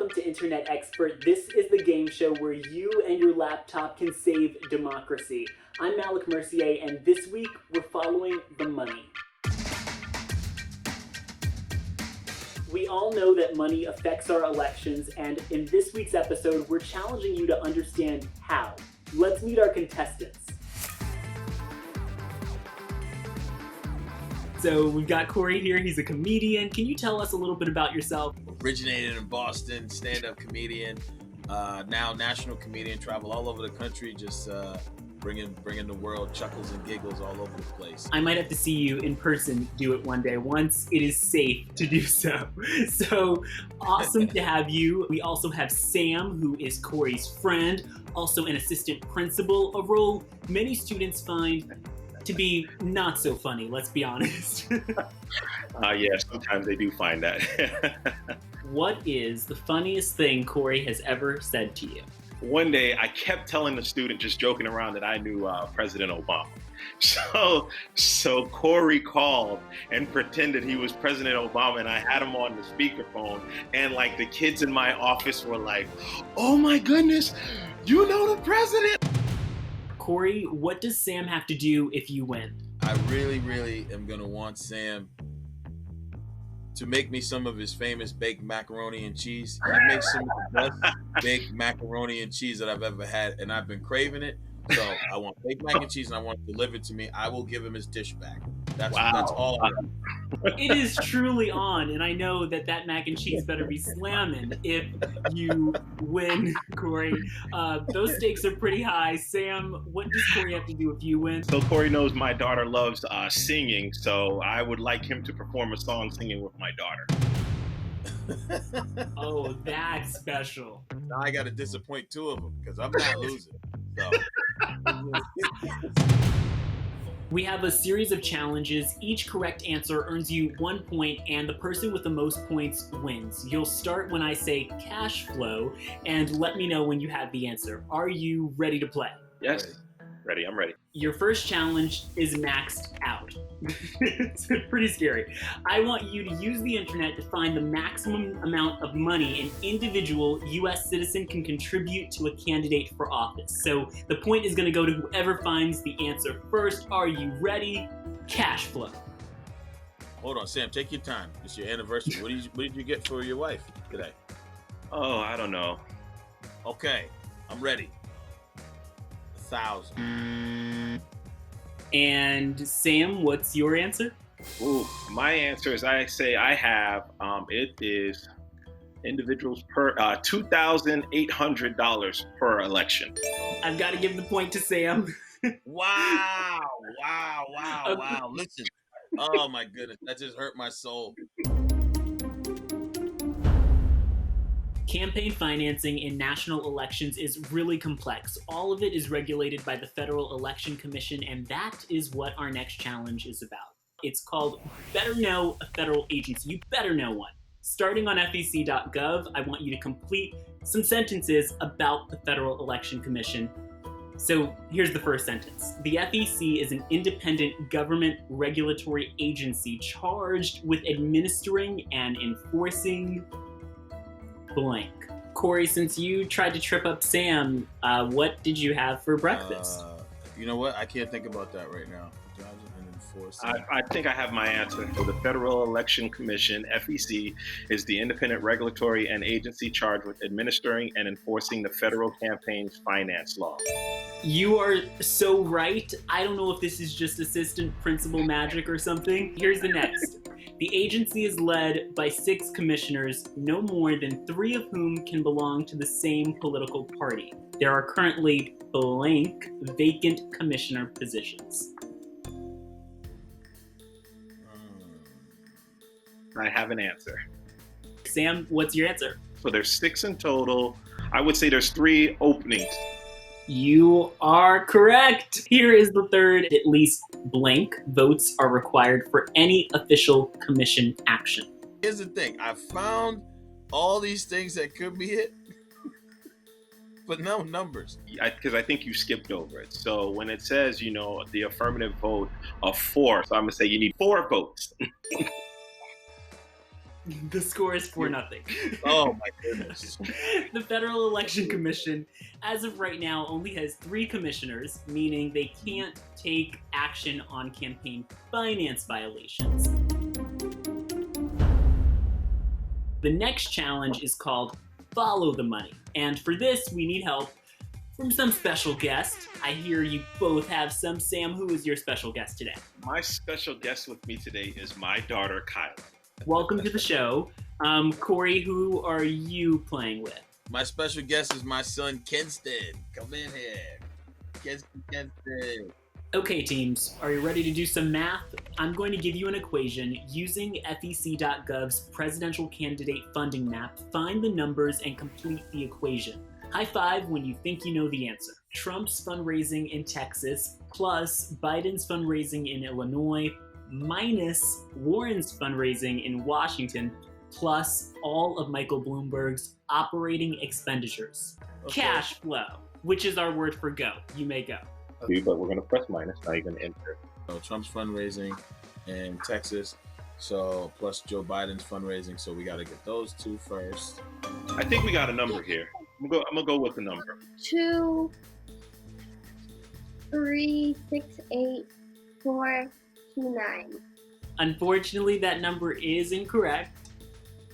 welcome to Internet Expert. This is the game show where you and your laptop can save democracy. I'm Malick Mercier, and this week we're following the money. We all know that money affects our elections, and in this week's episode, we're challenging you to understand how. Let's meet our contestants. So we've got Corey here. He's a comedian. Can you tell us a little bit about yourself? Originated in Boston, stand-up comedian, now national comedian, travel all over the country, just bringing the world chuckles and giggles all over the place. I might have to see you in person do it one day, once it is safe to do so. So awesome to have you. We also have Sam, who is Corey's friend, also an assistant principal, a role many students find to be not so funny, let's be honest. Yeah, sometimes they do find that. What is the funniest thing Corey has ever said to you? One day, I kept telling the student, just joking around, that I knew President Obama. So Corey called and pretended he was President Obama, and I had him on the speakerphone, and like the kids in my office were like, "Oh my goodness, you know the president!" Corey, what does Sam have to do if you win? I really am gonna want Sam to make me some of his famous baked macaroni and cheese. He makes some of the best baked macaroni and cheese that I've ever had, and I've been craving it. So I want baked mac and cheese, and I want it delivered to me. I will give him his dish back. That's all I want. It is truly on, and I know that mac and cheese better be slamming if you win, Corey. Those stakes are pretty high. Sam, what does Corey have to do if you win? So Corey knows my daughter loves singing, so I would like him to perform a song singing with my daughter. Oh, that's special. Now I got to disappoint two of them because I'm not losing. So. We have a series of challenges. Each correct answer earns you 1 point, and the person with the most points wins. You'll start when I say cash flow, and let me know when you have the answer. Are you ready to play? Yes, ready. I'm ready. Your first challenge is maxed out. It's pretty scary. I want you to use the internet to find the maximum amount of money an individual U.S. citizen can contribute to a candidate for office. So the point is going to go to whoever finds the answer first. Are you ready? Cash flow. Hold on, Sam. Take your time. It's your anniversary. What did you get for your wife today? Oh, I don't know. Okay, I'm ready. 1,000. And Sam, what's your answer? Ooh, my answer is I have, it is individuals per $2,800 per election. I've got to give the point to Sam. Wow. Listen. Oh my goodness, that just hurt my soul. Campaign financing in national elections is really complex. All of it is regulated by the Federal Election Commission, and that is what our next challenge is about. It's called Better Know a Federal Agency. You better know one. Starting on fec.gov, I want you to complete some sentences about the Federal Election Commission. So here's the first sentence. The FEC is an independent government regulatory agency charged with administering and enforcing blank. Corey, since you tried to trip up Sam, what did you have for breakfast? You know what? I can't think about that right now. I think I have my answer. So the Federal Election Commission, FEC, is the independent regulatory and agency charged with administering and enforcing the federal campaign's finance law. You are so right. I don't know if this is just assistant principal magic or something. Here's the next. The agency is led by 6 commissioners, no more than 3 of whom can belong to the same political party. There are currently blank vacant commissioner positions. I have an answer. Sam, what's your answer? So there's 6 in total. I would say there's 3 openings. You are correct. Here is the third. At least blank votes are required for any official commission action. Here's the thing. I found all these things that could be it, but no numbers. Because I think you skipped over it. So when it says, the affirmative vote of 4, so I'm going to say you need 4 votes. The score is 4-0. Oh my goodness. The Federal Election Commission, as of right now, only has 3 commissioners, meaning they can't take action on campaign finance violations. The next challenge is called Follow the Money, and for this we need help from some special guest. I hear you both have some. Sam, who is your special guest today? My special guest with me today is my daughter, Kyla. Welcome to the show. Corey, who are you playing with? My special guest is my son, Kinston. Come in here. Kinston. Okay, teams, are you ready to do some math? I'm going to give you an equation using fec.gov's presidential candidate funding map. Find the numbers and complete the equation. High five when you think you know the answer. Trump's fundraising in Texas plus Biden's fundraising in Illinois minus Warren's fundraising in Washington plus all of Michael Bloomberg's operating expenditures. Okay. Cash flow, which is our word for go. You may go. But we're going to press minus. Now you're going to enter. So Trump's fundraising in Texas, so plus Joe Biden's fundraising, so we got to get those 2 first. I think we got a number here. I'm going to go with the number. 2, 3, 6, 8, 4, 2, 9. Unfortunately, that number is incorrect.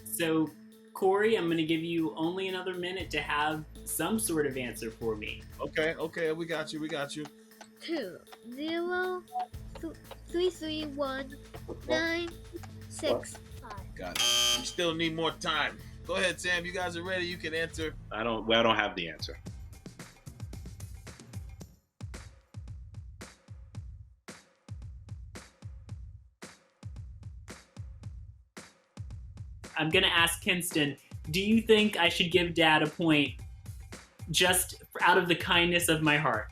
So, Corey, I'm going to give you only another minute to have some sort of answer for me. Okay, we got you. 2, 0, 3, 3, 1, 9, 6, 5. Got it. We still need more time. Go ahead, Sam. You guys are ready. You can answer. I don't have the answer. I'm going to ask Kinston, do you think I should give Dad a point just out of the kindness of my heart?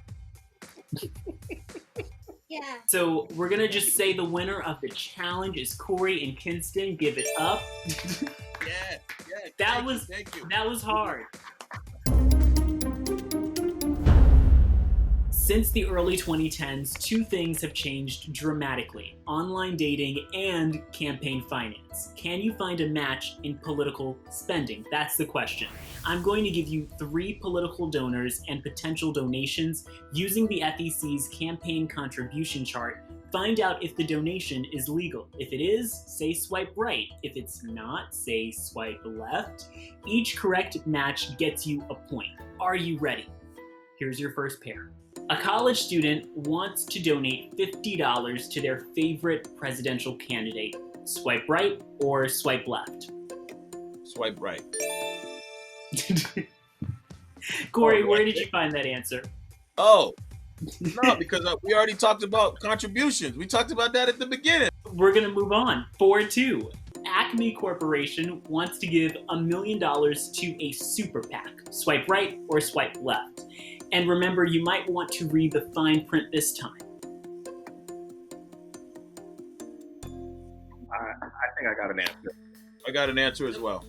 Yeah. So we're going to just say the winner of the challenge is Corey and Kinston. Give it up. Yeah. Thank you. That was hard. Since the early 2010s, 2 things have changed dramatically: online dating and campaign finance. Can you find a match in political spending? That's the question. I'm going to give you 3 political donors and potential donations using the FEC's campaign contribution chart. Find out if the donation is legal. If it is, say swipe right. If it's not, say swipe left. Each correct match gets you a point. Are you ready? Here's your first pair. A college student wants to donate $50 to their favorite presidential candidate. Swipe right or swipe left? Swipe right. Corey, where did you find that answer? Oh, no, because we already talked about contributions. We talked about that at the beginning. We're going to move on. 4-2. Acme Corporation wants to give $1 million to a super PAC. Swipe right or swipe left? And remember, you might want to read the fine print this time. I think I got an answer. I got an answer as well.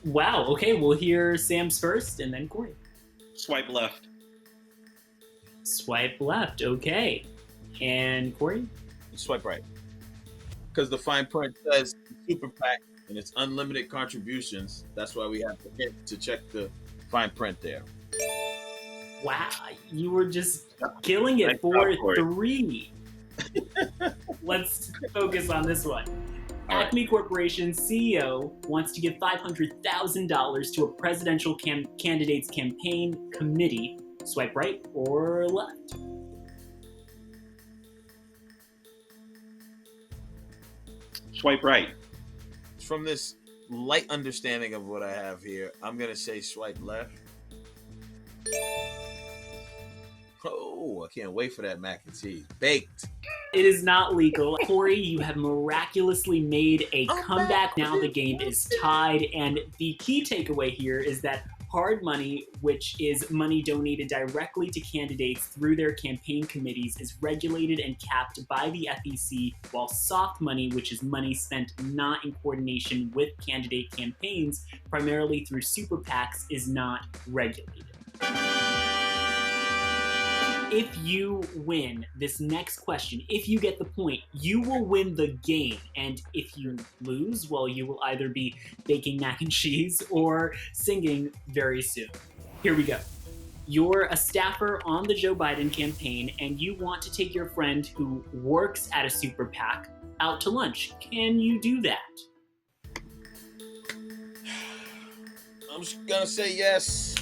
Wow, okay, we'll hear Sam's first and then Corey. Swipe left. Swipe left, okay. And Corey? Swipe right. Because the fine print says super PAC and it's unlimited contributions. That's why we have to hit to check the fine print there. Wow, you were just killing it. 4-3. Let's focus on this one. All right. Acme Corporation CEO wants to give $500,000 to a presidential candidate's campaign committee. Swipe right or left? Swipe right. From this light understanding of what I have here, I'm going to say swipe left. Oh, I can't wait for that mac and cheese. Baked. It is not legal. Corey, you have miraculously made a comeback. Now the game is tied, and the key takeaway here is that hard money, which is money donated directly to candidates through their campaign committees, is regulated and capped by the FEC, while soft money, which is money spent not in coordination with candidate campaigns, primarily through super PACs, is not regulated. If you win this next question, if you get the point, you will win the game. And if you lose, well, you will either be baking mac and cheese or singing very soon. Here we go. You're a staffer on the Joe Biden campaign, and you want to take your friend who works at a super PAC out to lunch. Can you do that? I'm just gonna say yes.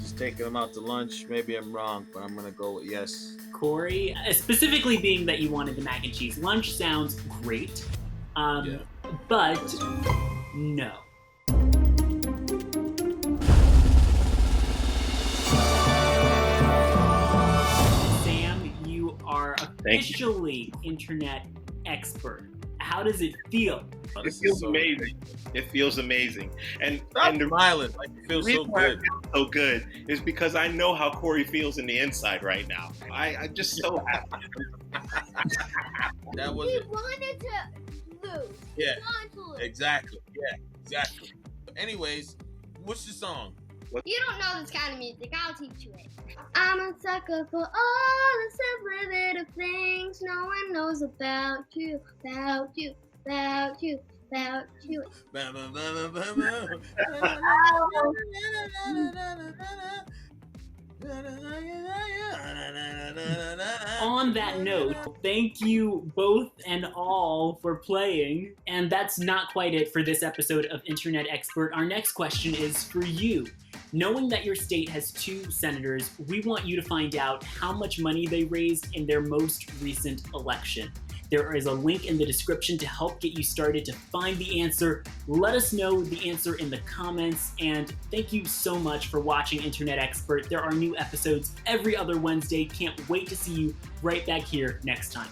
Just taking them out to lunch. Maybe I'm wrong, but I'm gonna go with yes. Corey, specifically being that you wanted the mac and cheese. Lunch sounds great, but no. Sam, you are officially internet expert. How does it feel? It feels amazing. It feels amazing. And the smiling, like it feels so good. So good is because I know how Corey feels in the inside right now. I'm just so happy. That was He it. wanted to lose. Yeah. He wanted to lose. Exactly. Yeah, exactly. Anyways, what's the song? You don't know this kind of music. I'll teach you it. I'm a sucker for all the simple little things no one knows about you, about you, about you, about you. On that note, thank you both and all for playing. And that's not quite it for this episode of Internet Expert. Our next question is for you. Knowing that your state has 2 senators, we want you to find out how much money they raised in their most recent election. There is a link in the description to help get you started to find the answer. Let us know the answer in the comments, and thank you so much for watching Internet Expert. There are new episodes every other Wednesday. Can't wait to see you right back here next time.